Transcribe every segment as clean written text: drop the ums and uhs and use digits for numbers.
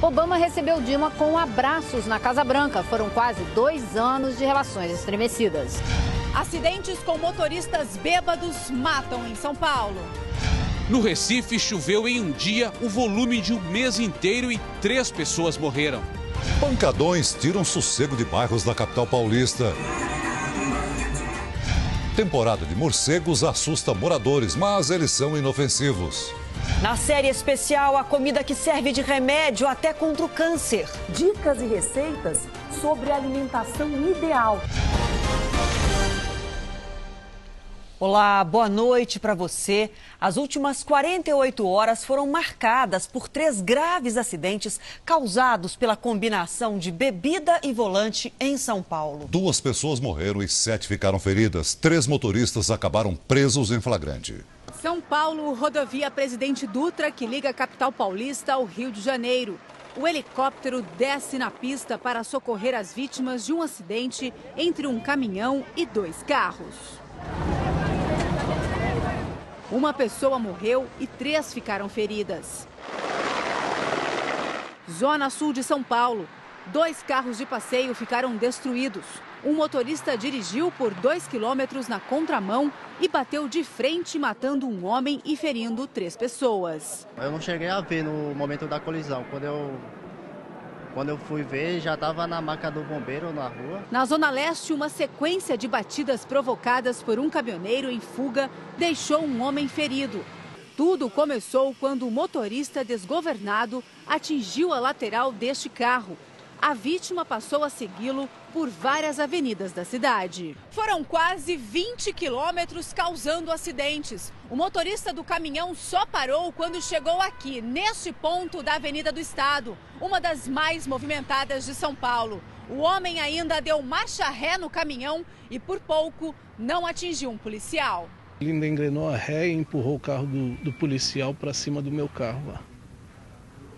Obama recebeu Dilma com abraços na Casa Branca. Foram quase 2 anos de relações estremecidas. Acidentes com motoristas bêbados matam em São Paulo. No Recife, choveu em um dia o volume de um mês inteiro e 3 pessoas morreram. Pancadões tiram sossego de bairros da capital paulista. Temporada de morcegos assusta moradores, mas eles são inofensivos. Na série especial, a comida que serve de remédio até contra o câncer. Dicas e receitas sobre alimentação ideal. Olá, boa noite para você. As últimas 48 horas foram marcadas por 3 graves acidentes causados pela combinação de bebida e volante em São Paulo. 2 pessoas morreram e 7 ficaram feridas. 3 motoristas acabaram presos em flagrante. São Paulo, rodovia Presidente Dutra, que liga a capital paulista ao Rio de Janeiro. O helicóptero desce na pista para socorrer as vítimas de um acidente entre um caminhão e 2 carros. Uma pessoa morreu e 3 ficaram feridas. Zona Sul de São Paulo. 2 carros de passeio ficaram destruídos. Um motorista dirigiu por 2 quilômetros na contramão e bateu de frente, matando um homem e ferindo 3 pessoas. Eu não cheguei a ver no momento da colisão. Quando eu fui ver, já estava na maca do bombeiro na rua. Na Zona Leste, uma sequência de batidas provocadas por um caminhoneiro em fuga deixou um homem ferido. Tudo começou quando o motorista desgovernado atingiu a lateral deste carro. A vítima passou a segui-lo por várias avenidas da cidade. Foram quase 20 quilômetros causando acidentes. O motorista do caminhão só parou quando chegou aqui, neste ponto da Avenida do Estado, uma das mais movimentadas de São Paulo. O homem ainda deu marcha ré no caminhão e, por pouco, não atingiu um policial. Ele ainda engrenou a ré e empurrou o carro do policial para cima do meu carro lá.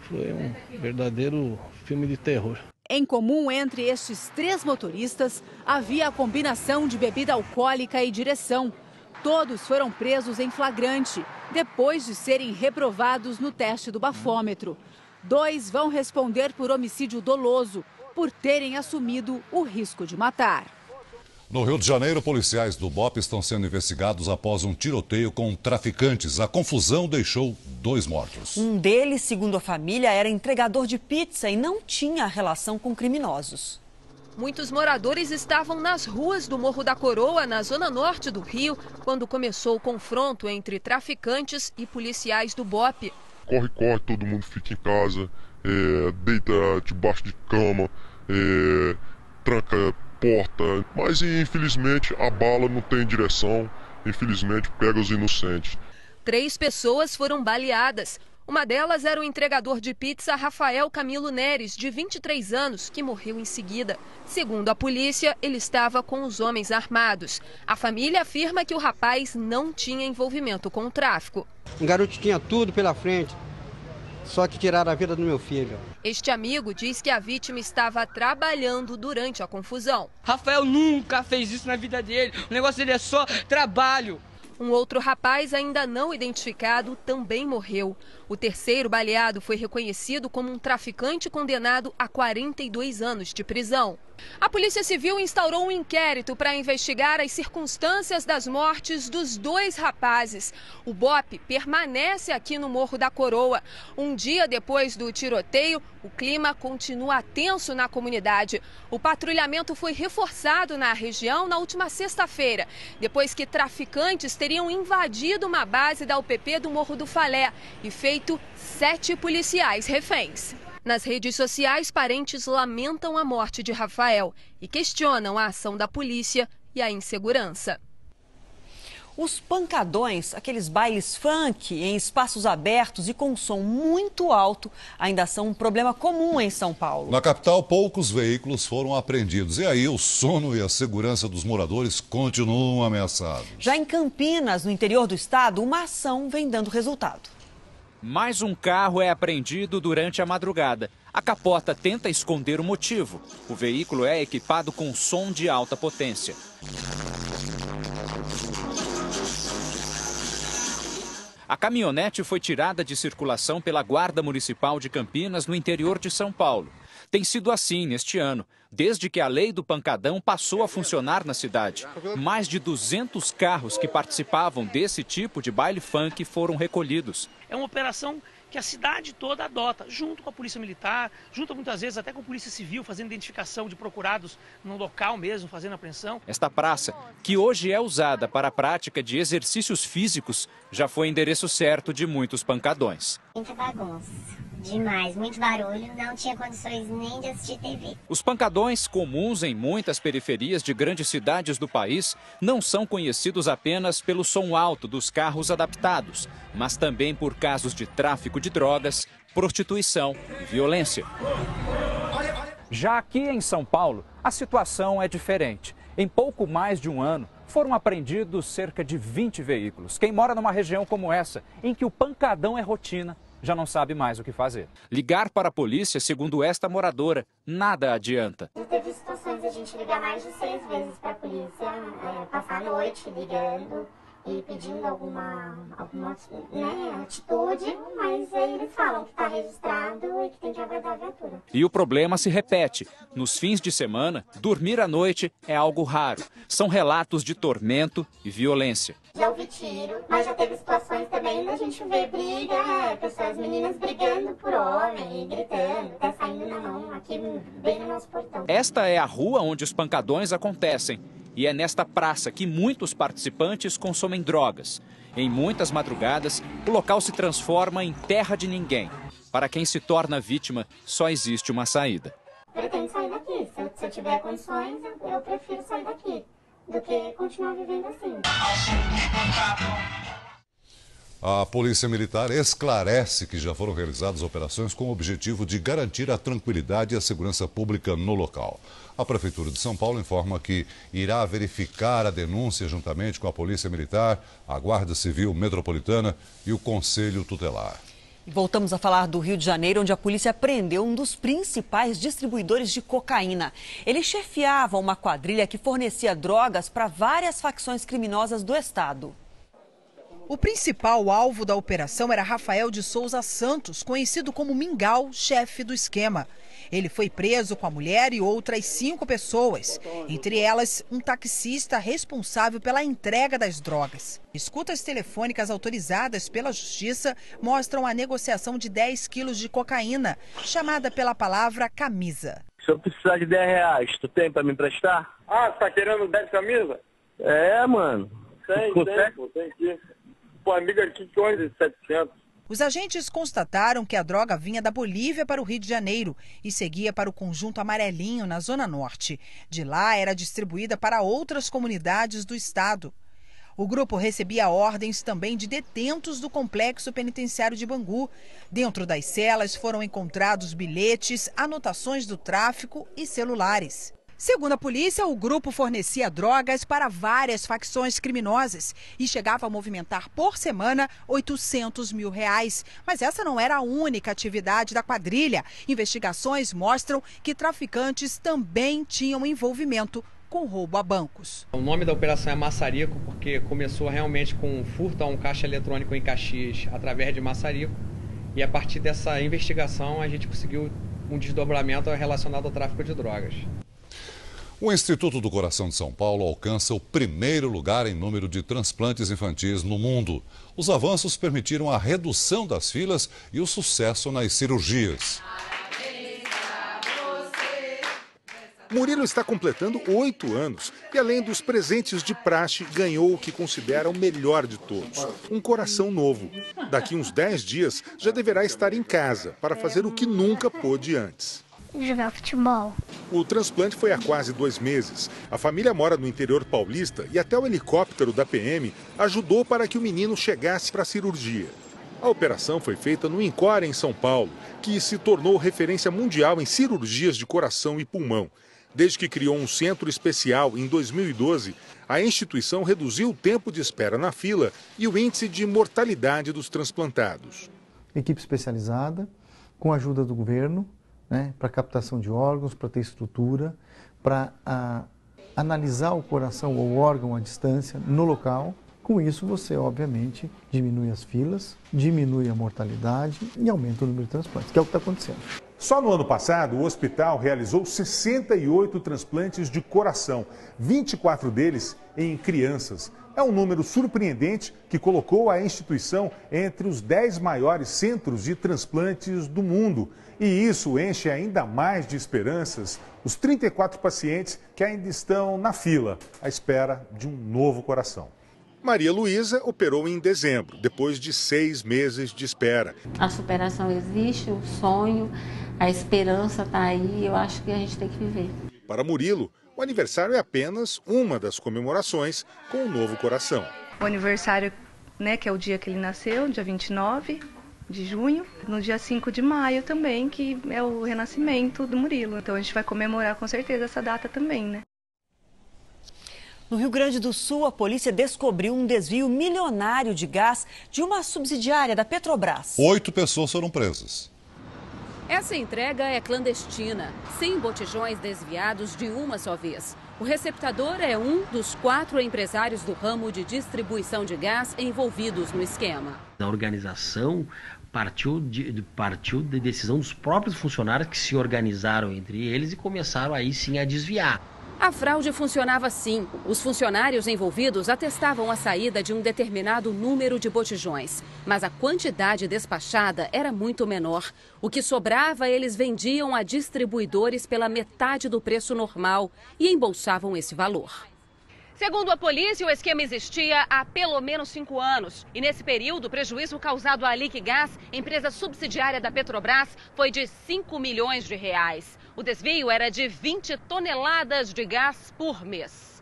Foi um verdadeiro filme de terror. Em comum entre estes 3 motoristas, havia a combinação de bebida alcoólica e direção. Todos foram presos em flagrante, depois de serem reprovados no teste do bafômetro. 2 vão responder por homicídio doloso, por terem assumido o risco de matar. No Rio de Janeiro, policiais do BOPE estão sendo investigados após um tiroteio com traficantes. A confusão deixou 2 mortos. Um deles, segundo a família, era entregador de pizza e não tinha relação com criminosos. Muitos moradores estavam nas ruas do Morro da Coroa, na zona norte do Rio, quando começou o confronto entre traficantes e policiais do BOPE. Corre, todo mundo fica em casa, deita debaixo de cama, tranca porta, mas infelizmente a bala não tem direção, infelizmente pega os inocentes. 3 pessoas foram baleadas. Uma delas era o entregador de pizza Rafael Camilo Neres, de 23 anos, que morreu em seguida. Segundo a polícia, ele estava com os homens armados. A família afirma que o rapaz não tinha envolvimento com o tráfico. Um garoto tinha tudo pela frente, só que tiraram a vida do meu filho. Este amigo diz que a vítima estava trabalhando durante a confusão. Rafael nunca fez isso na vida dele. O negócio dele é só trabalho. Um outro rapaz, ainda não identificado, também morreu. O terceiro baleado foi reconhecido como um traficante condenado a 42 anos de prisão. A Polícia Civil instaurou um inquérito para investigar as circunstâncias das mortes dos 2 rapazes. O BOPE permanece aqui no Morro da Coroa. Um dia depois do tiroteio, o clima continua tenso na comunidade. O patrulhamento foi reforçado na região na última sexta-feira, depois que traficantes teriam invadido uma base da UPP do Morro do Falé e feito 7 policiais reféns. Nas redes sociais, parentes lamentam a morte de Rafael e questionam a ação da polícia e a insegurança. Os pancadões, aqueles bailes funk em espaços abertos e com som muito alto, ainda são um problema comum em São Paulo. Na capital, poucos veículos foram apreendidos. E aí, o sono e a segurança dos moradores continuam ameaçados. Já em Campinas, no interior do estado, uma ação vem dando resultado. Mais um carro é apreendido durante a madrugada. A capota tenta esconder o motivo. O veículo é equipado com som de alta potência. A caminhonete foi tirada de circulação pela Guarda Municipal de Campinas, no interior de São Paulo. Tem sido assim neste ano, desde que a lei do pancadão passou a funcionar na cidade. Mais de 200 carros que participavam desse tipo de baile funk foram recolhidos. É uma operação que a cidade toda adota, junto com a Polícia Militar, junto muitas vezes até com a Polícia Civil, fazendo identificação de procurados no local mesmo, fazendo apreensão. Esta praça, que hoje é usada para a prática de exercícios físicos, já foi endereço certo de muitos pancadões. Muita bagunça, demais, muito barulho, não tinha condições nem de assistir TV. Os pancadões, comuns em muitas periferias de grandes cidades do país, não são conhecidos apenas pelo som alto dos carros adaptados, mas também por casos de tráfico de drogas, prostituição e violência. Já aqui em São Paulo, a situação é diferente. Em pouco mais de um ano, foram apreendidos cerca de 20 veículos. Quem mora numa região como essa, em que o pancadão é rotina, já não sabe mais o que fazer. Ligar para a polícia, segundo esta moradora, nada adianta. Já teve situações de a gente ligar mais de 6 vezes para a polícia, passar a noite ligando e pedindo alguma atitude, mas aí eles falam que está registrado e que tem que aguardar a viatura. E o problema se repete. Nos fins de semana, dormir à noite é algo raro. São relatos de tormento e violência. Já ouvi tiro, mas já teve situações também da gente ver briga, pessoas, meninas brigando por homem, gritando, até saindo na mão aqui bem no nosso portão. Esta é a rua onde os pancadões acontecem. E é nesta praça que muitos participantes consomem drogas. Em muitas madrugadas, o local se transforma em terra de ninguém. Para quem se torna vítima, só existe uma saída. Pretendo sair daqui. Se eu tiver condições, eu prefiro sair daqui do que continuar vivendo assim. A Polícia Militar esclarece que já foram realizadas operações com o objetivo de garantir a tranquilidade e a segurança pública no local. A Prefeitura de São Paulo informa que irá verificar a denúncia juntamente com a Polícia Militar, a Guarda Civil Metropolitana e o Conselho Tutelar. Voltamos a falar do Rio de Janeiro, onde a polícia prendeu um dos principais distribuidores de cocaína. Ele chefiava uma quadrilha que fornecia drogas para várias facções criminosas do estado. O principal alvo da operação era Rafael de Souza Santos, conhecido como Mingau, chefe do esquema. Ele foi preso com a mulher e outras 5 pessoas, entre elas um taxista responsável pela entrega das drogas. Escutas telefônicas autorizadas pela Justiça mostram a negociação de 10 quilos de cocaína, chamada pela palavra camisa. Se eu precisar de 10 reais, tu tem para me emprestar? Ah, você tá querendo 10 camisas? É, mano. Tem aqui. Pô, amiga aqui que onde? 700. Os agentes constataram que a droga vinha da Bolívia para o Rio de Janeiro e seguia para o Conjunto Amarelinho, na Zona Norte. De lá, era distribuída para outras comunidades do estado. O grupo recebia ordens também de detentos do Complexo Penitenciário de Bangu. Dentro das celas foram encontrados bilhetes, anotações do tráfico e celulares. Segundo a polícia, o grupo fornecia drogas para várias facções criminosas e chegava a movimentar por semana R$800 mil. Mas essa não era a única atividade da quadrilha. Investigações mostram que traficantes também tinham envolvimento com roubo a bancos. O nome da operação é Maçarico porque começou realmente com um furto a um caixa eletrônico em Caxias através de Maçarico. E a partir dessa investigação a gente conseguiu um desdobramento relacionado ao tráfico de drogas. O Instituto do Coração de São Paulo alcança o primeiro lugar em número de transplantes infantis no mundo. Os avanços permitiram a redução das filas e o sucesso nas cirurgias. Murilo está completando 8 anos e, além dos presentes de praxe, ganhou o que considera o melhor de todos, um coração novo. Daqui uns 10 dias, já deverá estar em casa para fazer o que nunca pôde antes. Jogar futebol. O transplante foi há quase 2 meses. A família mora no interior paulista e até o helicóptero da PM ajudou para que o menino chegasse para a cirurgia. A operação foi feita no INCOR, em São Paulo, que se tornou referência mundial em cirurgias de coração e pulmão. Desde que criou um centro especial em 2012, a instituição reduziu o tempo de espera na fila e o índice de mortalidade dos transplantados. Equipe especializada, com a ajuda do governo, para captação de órgãos, para ter estrutura, para analisar o coração ou o órgão à distância, no local, Com isso, você, obviamente, diminui as filas, diminui a mortalidade e aumenta o número de transplantes, que é o que está acontecendo. Só no ano passado, o hospital realizou 68 transplantes de coração, 24 deles em crianças. É um número surpreendente que colocou a instituição entre os 10 maiores centros de transplantes do mundo. E isso enche ainda mais de esperanças os 34 pacientes que ainda estão na fila, à espera de um novo coração. Maria Luísa operou em dezembro, depois de 6 meses de espera. A superação existe, o sonho, a esperança está aí, eu acho que a gente tem que viver. Para Murilo, o aniversário é apenas uma das comemorações com o novo coração. O aniversário, que é o dia que ele nasceu, dia 29 de junho, no dia 5 de maio também, que é o renascimento do Murilo. Então a gente vai comemorar com certeza essa data também, né? No Rio Grande do Sul, a polícia descobriu um desvio milionário de gás de uma subsidiária da Petrobras. 8 pessoas foram presas. Essa entrega é clandestina, 100 botijões desviados de uma só vez. O receptador é um dos 4 empresários do ramo de distribuição de gás envolvidos no esquema. A organização partiu de decisão dos próprios funcionários que se organizaram entre eles e começaram aí sim a desviar. A fraude funcionava assim. Os funcionários envolvidos atestavam a saída de um determinado número de botijões, mas a quantidade despachada era muito menor. O que sobrava, eles vendiam a distribuidores pela metade do preço normal e embolsavam esse valor. Segundo a polícia, o esquema existia há pelo menos 5 anos. E nesse período, o prejuízo causado à Liquigás, empresa subsidiária da Petrobras, foi de 5 milhões de reais. O desvio era de 20 toneladas de gás por mês.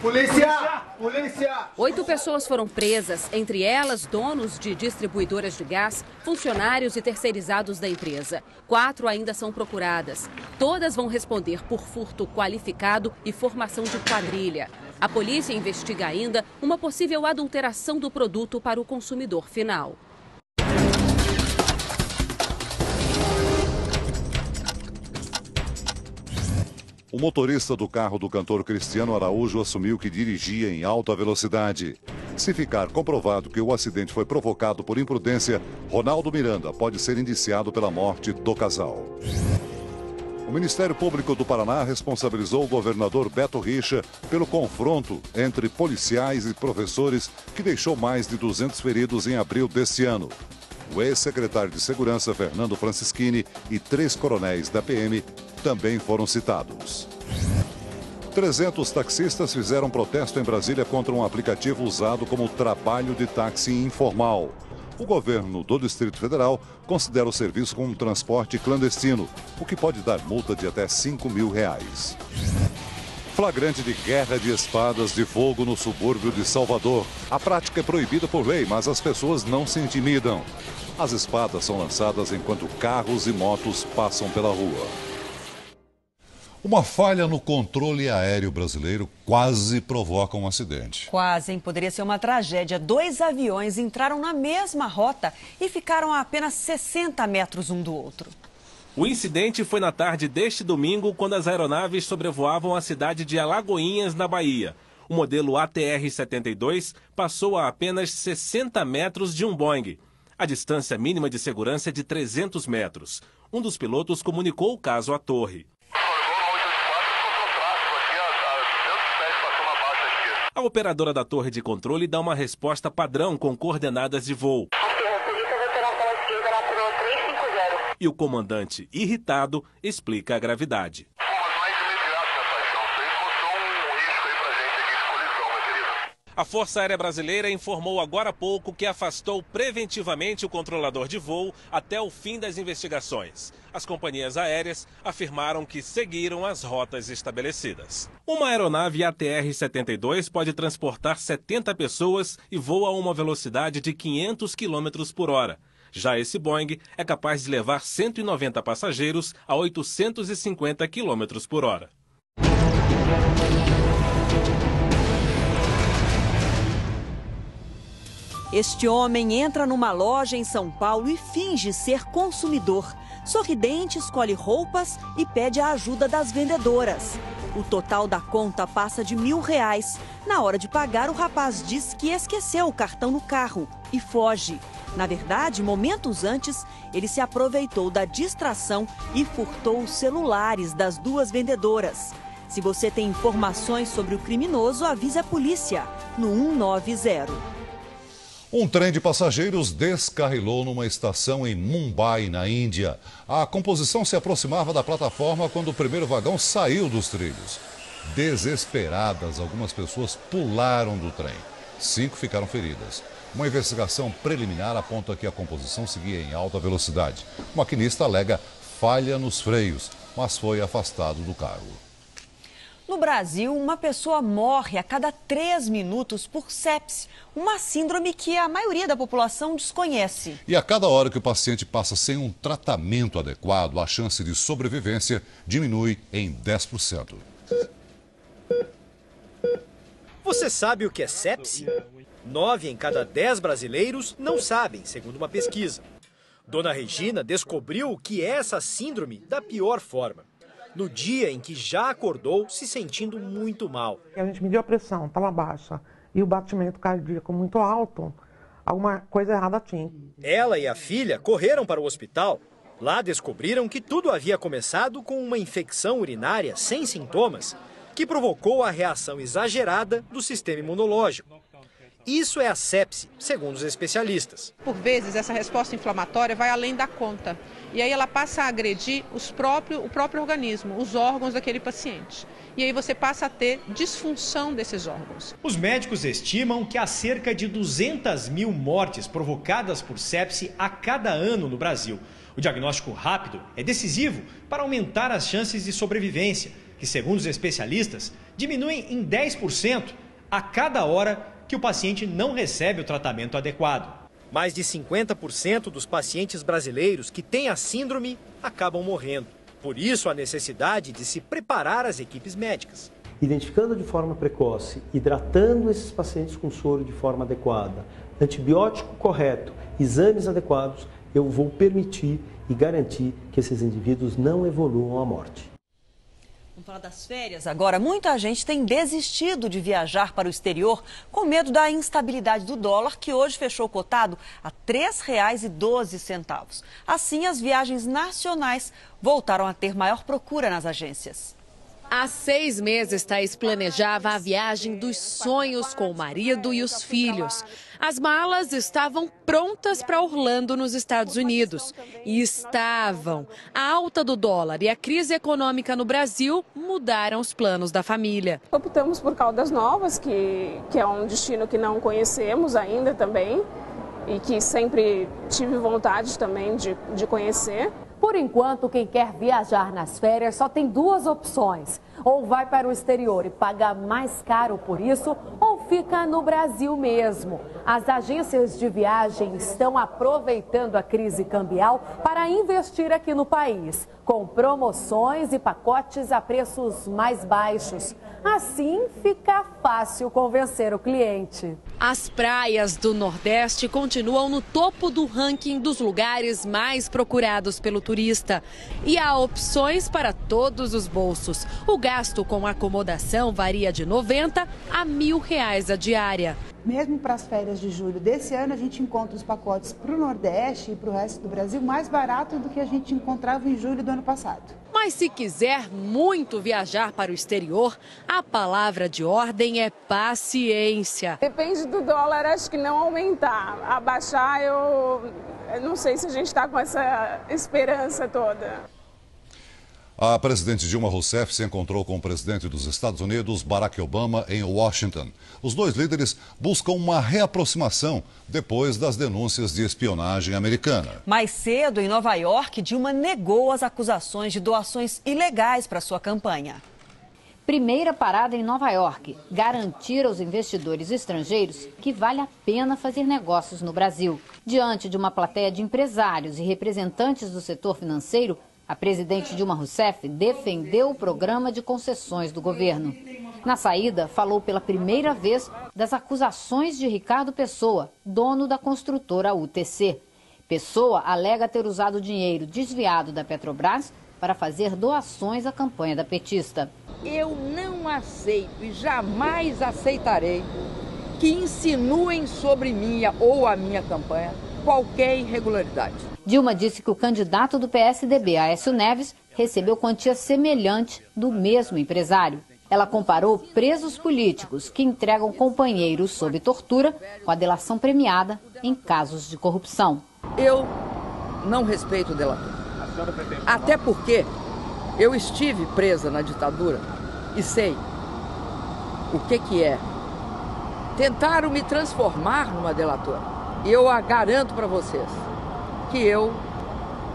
Polícia! Polícia! 8 pessoas foram presas, entre elas donos de distribuidoras de gás, funcionários e terceirizados da empresa. 4 ainda são procuradas. Todas vão responder por furto qualificado e formação de quadrilha. A polícia investiga ainda uma possível adulteração do produto para o consumidor final. O motorista do carro do cantor Cristiano Araújo assumiu que dirigia em alta velocidade. Se ficar comprovado que o acidente foi provocado por imprudência, Ronaldo Miranda pode ser indiciado pela morte do casal. O Ministério Público do Paraná responsabilizou o governador Beto Richa pelo confronto entre policiais e professores que deixou mais de 200 feridos em abril deste ano. O ex-secretário de Segurança, Fernando Francischini, e 3 coronéis da PM também foram citados. 300 taxistas fizeram protesto em Brasília contra um aplicativo usado como trabalho de táxi informal. O governo do Distrito Federal considera o serviço como um transporte clandestino, o que pode dar multa de até R$5 mil. Flagrante de guerra de espadas de fogo no subúrbio de Salvador. A prática é proibida por lei, mas as pessoas não se intimidam. As espadas são lançadas enquanto carros e motos passam pela rua. Uma falha no controle aéreo brasileiro quase provoca um acidente. Quase, hein? Poderia ser uma tragédia. 2 aviões entraram na mesma rota e ficaram a apenas 60 metros um do outro. O incidente foi na tarde deste domingo, quando as aeronaves sobrevoavam a cidade de Alagoinhas, na Bahia. O modelo ATR-72 passou a apenas 60 metros de um Boeing. A distância mínima de segurança é de 300 metros. Um dos pilotos comunicou o caso à torre. A operadora da torre de controle dá uma resposta padrão com coordenadas de voo. E o comandante, irritado, explica a gravidade. A Força Aérea Brasileira informou agora há pouco que afastou preventivamente o controlador de voo até o fim das investigações. As companhias aéreas afirmaram que seguiram as rotas estabelecidas. Uma aeronave ATR-72 pode transportar 70 pessoas e voa a uma velocidade de 500 km por hora. Já esse Boeing é capaz de levar 190 passageiros a 850 km por hora. Este homem entra numa loja em São Paulo e finge ser consumidor. Sorridente, escolhe roupas e pede a ajuda das vendedoras. O total da conta passa de R$1.000. Na hora de pagar, o rapaz diz que esqueceu o cartão no carro e foge. Na verdade, momentos antes, ele se aproveitou da distração e furtou os celulares das duas vendedoras. Se você tem informações sobre o criminoso, avise a polícia no 190. Um trem de passageiros descarrilou numa estação em Mumbai, na Índia. A composição se aproximava da plataforma quando o primeiro vagão saiu dos trilhos. Desesperadas, algumas pessoas pularam do trem. 5 ficaram feridas. Uma investigação preliminar aponta que a composição seguia em alta velocidade. O maquinista alega falha nos freios, mas foi afastado do cargo. No Brasil, uma pessoa morre a cada 3 minutos por sepse, uma síndrome que a maioria da população desconhece. E a cada hora que o paciente passa sem um tratamento adequado, a chance de sobrevivência diminui em 10%. Você sabe o que é sepse? 9 em cada 10 brasileiros não sabem, segundo uma pesquisa. Dona Regina descobriu o que é essa síndrome da pior forma. No dia em que já acordou se sentindo muito mal. A gente mediu a pressão, estava baixa, e o batimento cardíaco muito alto, alguma coisa errada tinha. Ela e a filha correram para o hospital. Lá descobriram que tudo havia começado com uma infecção urinária sem sintomas, que provocou a reação exagerada do sistema imunológico. Isso é a sepse, segundo os especialistas. Por vezes, essa resposta inflamatória vai além da conta. E aí ela passa a agredir o próprio organismo, os órgãos daquele paciente. E aí você passa a ter disfunção desses órgãos. Os médicos estimam que há cerca de 200 mil mortes provocadas por sepse a cada ano no Brasil. O diagnóstico rápido é decisivo para aumentar as chances de sobrevivência, que, segundo os especialistas, diminuem em 10% a cada hora que o paciente não recebe o tratamento adequado. Mais de 50% dos pacientes brasileiros que têm a síndrome acabam morrendo. Por isso, a necessidade de se preparar as equipes médicas. Identificando de forma precoce, hidratando esses pacientes com soro de forma adequada, antibiótico correto, exames adequados, eu vou permitir e garantir que esses indivíduos não evoluam à morte. Vamos falar das férias agora. Muita gente tem desistido de viajar para o exterior com medo da instabilidade do dólar, que hoje fechou cotado a R$ 3,12. Assim, as viagens nacionais voltaram a ter maior procura nas agências. Há 6 meses, Thaís planejava a viagem dos sonhos com o marido e os filhos. As malas estavam prontas para Orlando, nos Estados Unidos. E estavam. A alta do dólar e a crise econômica no Brasil mudaram os planos da família. Optamos por Caldas Novas, que é um destino que não conhecemos ainda também e que sempre tive vontade também de conhecer. Por enquanto, quem quer viajar nas férias só tem 2 opções. Ou vai para o exterior e paga mais caro por isso, ou fica no Brasil mesmo. As agências de viagem estão aproveitando a crise cambial para investir aqui no país, com promoções e pacotes a preços mais baixos. Assim, fica fácil convencer o cliente. As praias do Nordeste continuam no topo do ranking dos lugares mais procurados pelo turista. E há opções para todos os bolsos. O gasto com acomodação varia de R$ 90 a R$ 1.000 a diária. Mesmo para as férias de julho desse ano, a gente encontra os pacotes para o Nordeste e para o resto do Brasil mais baratos do que a gente encontrava em julho do ano passado. Mas se quiser muito viajar para o exterior, a palavra de ordem é paciência. Depende do dólar, acho que não aumentar. Abaixar, eu não sei se a gente está com essa esperança toda. A presidente Dilma Rousseff se encontrou com o presidente dos Estados Unidos, Barack Obama, em Washington. Os dois líderes buscam uma reaproximação depois das denúncias de espionagem americana. Mais cedo, em Nova York, Dilma negou as acusações de doações ilegais para sua campanha. Primeira parada em Nova York, garantir aos investidores estrangeiros que vale a pena fazer negócios no Brasil. Diante de uma plateia de empresários e representantes do setor financeiro, a presidente Dilma Rousseff defendeu o programa de concessões do governo. Na saída, falou pela primeira vez das acusações de Ricardo Pessoa, dono da construtora UTC. Pessoa alega ter usado dinheiro desviado da Petrobras para fazer doações à campanha da petista. Eu não aceito e jamais aceitarei que insinuem sobre minha ou a minha campanha qualquer irregularidade. Dilma disse que o candidato do PSDB, Aécio Neves, recebeu quantia semelhante do mesmo empresário. Ela comparou presos políticos que entregam companheiros sob tortura com a delação premiada em casos de corrupção. Eu não respeito o delator. Até porque eu estive presa na ditadura e sei o que é. Tentaram me transformar numa delatora. E eu a garanto para vocês que eu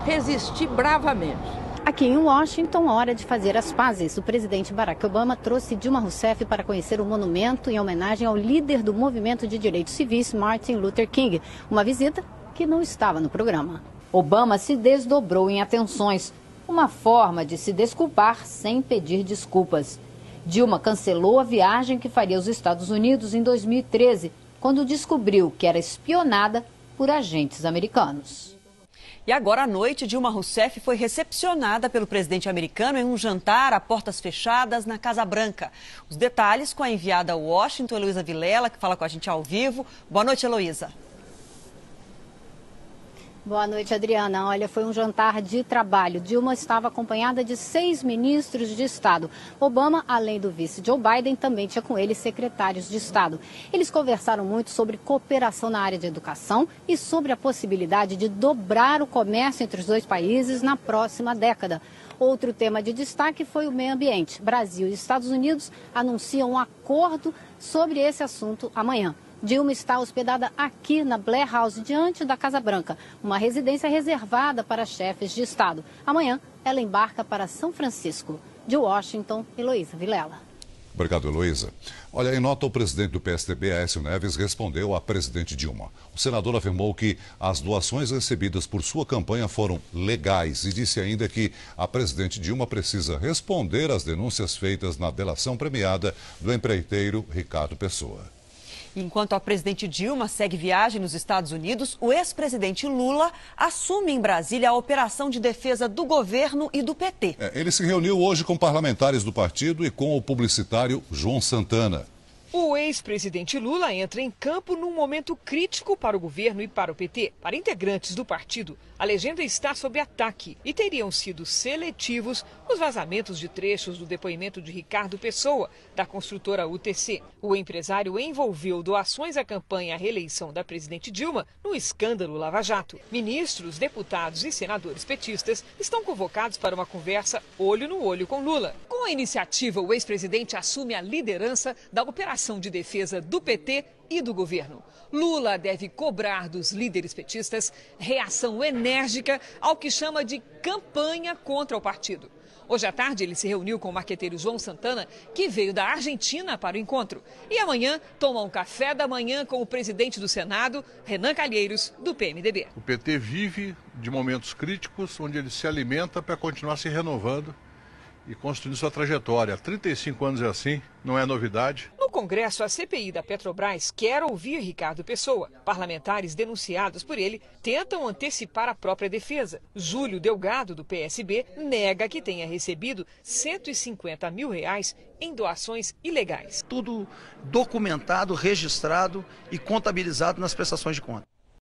resisti bravamente. Aqui em Washington, hora de fazer as pazes. O presidente Barack Obama trouxe Dilma Rousseff para conhecer o monumento em homenagem ao líder do movimento de direitos civis, Martin Luther King. Uma visita que não estava no programa. Obama se desdobrou em atenções, uma forma de se desculpar sem pedir desculpas. Dilma cancelou a viagem que faria aos Estados Unidos em 2013, quando descobriu que era espionada por agentes americanos. E agora à noite, Dilma Rousseff foi recepcionada pelo presidente americano em um jantar a portas fechadas na Casa Branca. Os detalhes com a enviada a Washington, Heloísa Vilela, que fala com a gente ao vivo. Boa noite, Heloísa. Boa noite, Adriana. Olha, foi um jantar de trabalho. Dilma estava acompanhada de 6 ministros de Estado. Obama, além do vice Joe Biden, também tinha com ele secretários de Estado. Eles conversaram muito sobre cooperação na área de educação e sobre a possibilidade de dobrar o comércio entre os dois países na próxima década. Outro tema de destaque foi o meio ambiente. Brasil e Estados Unidos anunciam um acordo sobre esse assunto amanhã. Dilma está hospedada aqui na Blair House, diante da Casa Branca, uma residência reservada para chefes de Estado. Amanhã, ela embarca para São Francisco. De Washington, Heloísa Vilela. Obrigado, Heloísa. Olha, em nota, o presidente do PSDB, Aécio Neves, respondeu à presidente Dilma. O senador afirmou que as doações recebidas por sua campanha foram legais e disse ainda que a presidente Dilma precisa responder às denúncias feitas na delação premiada do empreiteiro Ricardo Pessoa. Enquanto a presidente Dilma segue viagem nos Estados Unidos, o ex-presidente Lula assume em Brasília a operação de defesa do governo e do PT. Ele se reuniu hoje com parlamentares do partido e com o publicitário João Santana. O ex-presidente Lula entra em campo num momento crítico para o governo e para o PT. Para integrantes do partido, a legenda está sob ataque e teriam sido seletivos os vazamentos de trechos do depoimento de Ricardo Pessoa, da construtora UTC. O empresário envolveu doações à campanha à reeleição da presidente Dilma no escândalo Lava Jato. Ministros, deputados e senadores petistas estão convocados para uma conversa olho no olho com Lula. Com a iniciativa, o ex-presidente assume a liderança da operação de defesa do PT e do governo. Lula deve cobrar dos líderes petistas reação enérgica ao que chama de campanha contra o partido. Hoje à tarde, ele se reuniu com o marqueteiro João Santana, que veio da Argentina para o encontro. E amanhã toma um café da manhã com o presidente do Senado, Renan Calheiros, do PMDB. O PT vive de momentos críticos, onde ele se alimenta para continuar se renovando e construindo sua trajetória. Há 35 anos é assim, não é novidade. No Congresso, a CPI da Petrobras quer ouvir Ricardo Pessoa. Parlamentares denunciados por ele tentam antecipar a própria defesa. Júlio Delgado, do PSB, nega que tenha recebido R$150 mil em doações ilegais. Tudo documentado, registrado e contabilizado nas prestações de conta.